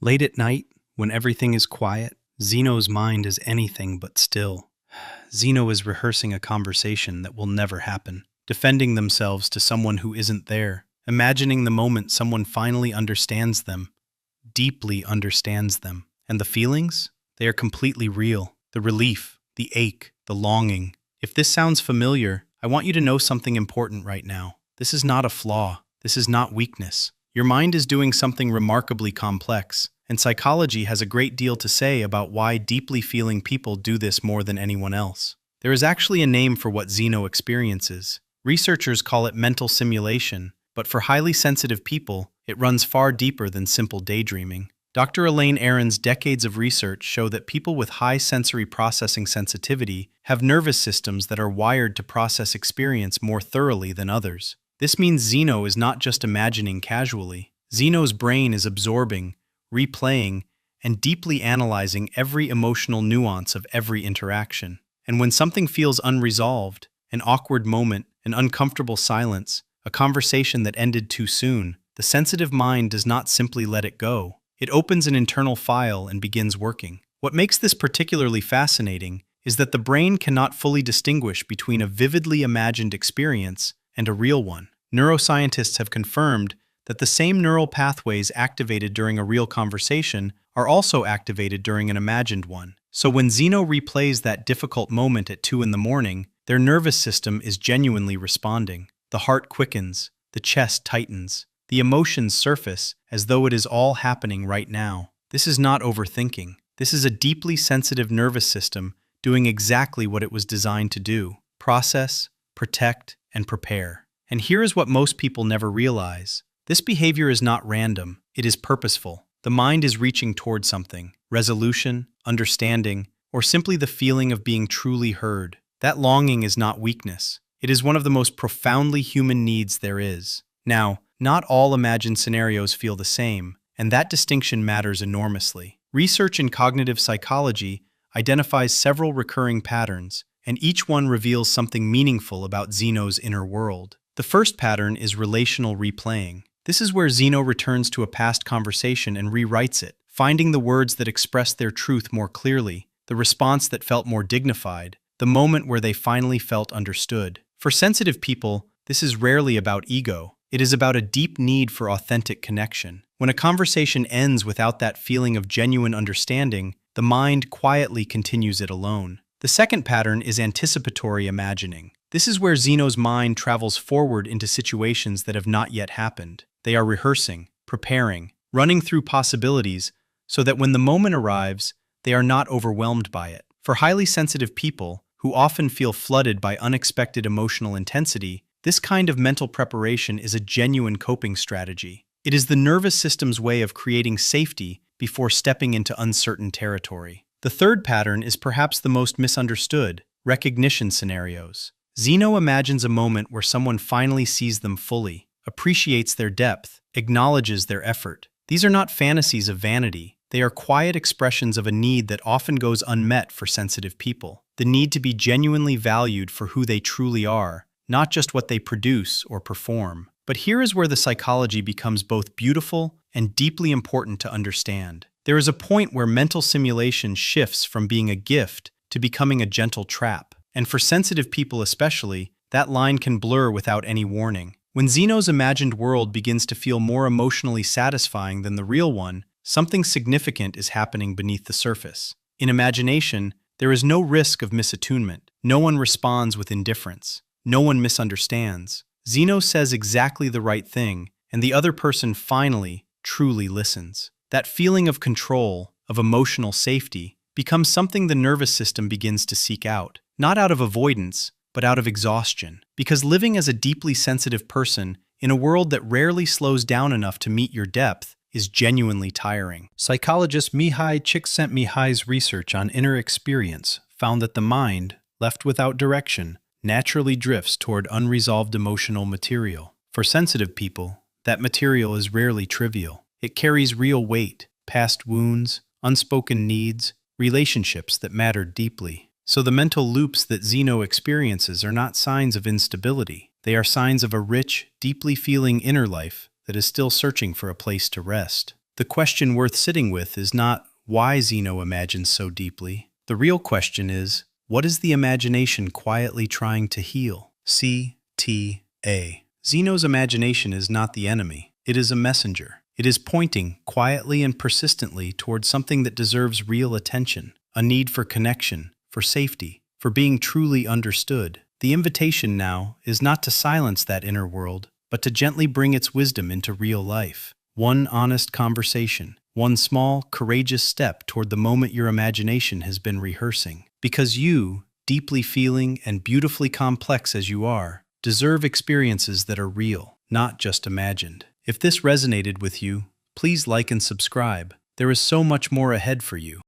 Late at night, when everything is quiet, Zeno's mind is anything but still. Zeno is rehearsing a conversation that will never happen, defending themselves to someone who isn't there, imagining the moment someone finally understands them, deeply understands them. And the feelings? They are completely real. The relief, the ache, the longing. If this sounds familiar, I want you to know something important right now. This is not a flaw. This is not weakness. Your mind is doing something remarkably complex, and psychology has a great deal to say about why deeply feeling people do this more than anyone else. There is actually a name for what Zeno experiences. Researchers call it mental simulation, but for highly sensitive people, it runs far deeper than simple daydreaming. Dr. Elaine Aron's decades of research show that people with high sensory processing sensitivity have nervous systems that are wired to process experience more thoroughly than others. This means Zeno is not just imagining casually. Zeno's brain is absorbing, replaying, and deeply analyzing every emotional nuance of every interaction. And when something feels unresolved, an awkward moment, an uncomfortable silence, a conversation that ended too soon, the sensitive mind does not simply let it go. It opens an internal file and begins working. What makes this particularly fascinating is that the brain cannot fully distinguish between a vividly imagined experience and a real one. Neuroscientists have confirmed that the same neural pathways activated during a real conversation are also activated during an imagined one. So when Zeno replays that difficult moment at 2 in the morning, their nervous system is genuinely responding. The heart quickens, the chest tightens, the emotions surface as though it is all happening right now. This is not overthinking. This is a deeply sensitive nervous system doing exactly what it was designed to do: process, protect, and prepare. And here is what most people never realize. This behavior is not random, it is purposeful. The mind is reaching toward something: resolution, understanding, or simply the feeling of being truly heard. That longing is not weakness. It is one of the most profoundly human needs there is. Now, not all imagined scenarios feel the same, and that distinction matters enormously. Research in cognitive psychology identifies several recurring patterns, and each one reveals something meaningful about Zeno's inner world. The first pattern is relational replaying. This is where Zeno returns to a past conversation and rewrites it, finding the words that express their truth more clearly, the response that felt more dignified, the moment where they finally felt understood. For sensitive people, this is rarely about ego. It is about a deep need for authentic connection. When a conversation ends without that feeling of genuine understanding, the mind quietly continues it alone. The second pattern is anticipatory imagining. This is where Zeno's mind travels forward into situations that have not yet happened. They are rehearsing, preparing, running through possibilities so that when the moment arrives, they are not overwhelmed by it. For highly sensitive people, who often feel flooded by unexpected emotional intensity, this kind of mental preparation is a genuine coping strategy. It is the nervous system's way of creating safety before stepping into uncertain territory. The third pattern is perhaps the most misunderstood: recognition scenarios. Zeno imagines a moment where someone finally sees them fully, appreciates their depth, acknowledges their effort. These are not fantasies of vanity. They are quiet expressions of a need that often goes unmet for sensitive people. The need to be genuinely valued for who they truly are, not just what they produce or perform. But here is where the psychology becomes both beautiful and deeply important to understand. There is a point where mental simulation shifts from being a gift to becoming a gentle trap. And for sensitive people especially, that line can blur without any warning. When Zeno's imagined world begins to feel more emotionally satisfying than the real one, something significant is happening beneath the surface. In imagination, there is no risk of misattunement. No one responds with indifference. No one misunderstands. Zeno says exactly the right thing, and the other person finally, truly listens. That feeling of control, of emotional safety, becomes something the nervous system begins to seek out, not out of avoidance, but out of exhaustion. Because living as a deeply sensitive person in a world that rarely slows down enough to meet your depth is genuinely tiring. Psychologist Mihai Csikszentmihalyi's research on inner experience found that the mind, left without direction, naturally drifts toward unresolved emotional material. For sensitive people, that material is rarely trivial. It carries real weight: past wounds, unspoken needs, relationships that mattered deeply. So the mental loops that Zeno experiences are not signs of instability. They are signs of a rich, deeply feeling inner life that is still searching for a place to rest. The question worth sitting with is not why Zeno imagines so deeply. The real question is, what is the imagination quietly trying to heal? C.T.A. Zeno's imagination is not the enemy. It is a messenger. It is pointing quietly and persistently towards something that deserves real attention, a need for connection, for safety, for being truly understood. The invitation now is not to silence that inner world, but to gently bring its wisdom into real life. One honest conversation, one small, courageous step toward the moment your imagination has been rehearsing. Because you, deeply feeling and beautifully complex as you are, deserve experiences that are real, not just imagined. If this resonated with you, please like and subscribe. There is so much more ahead for you.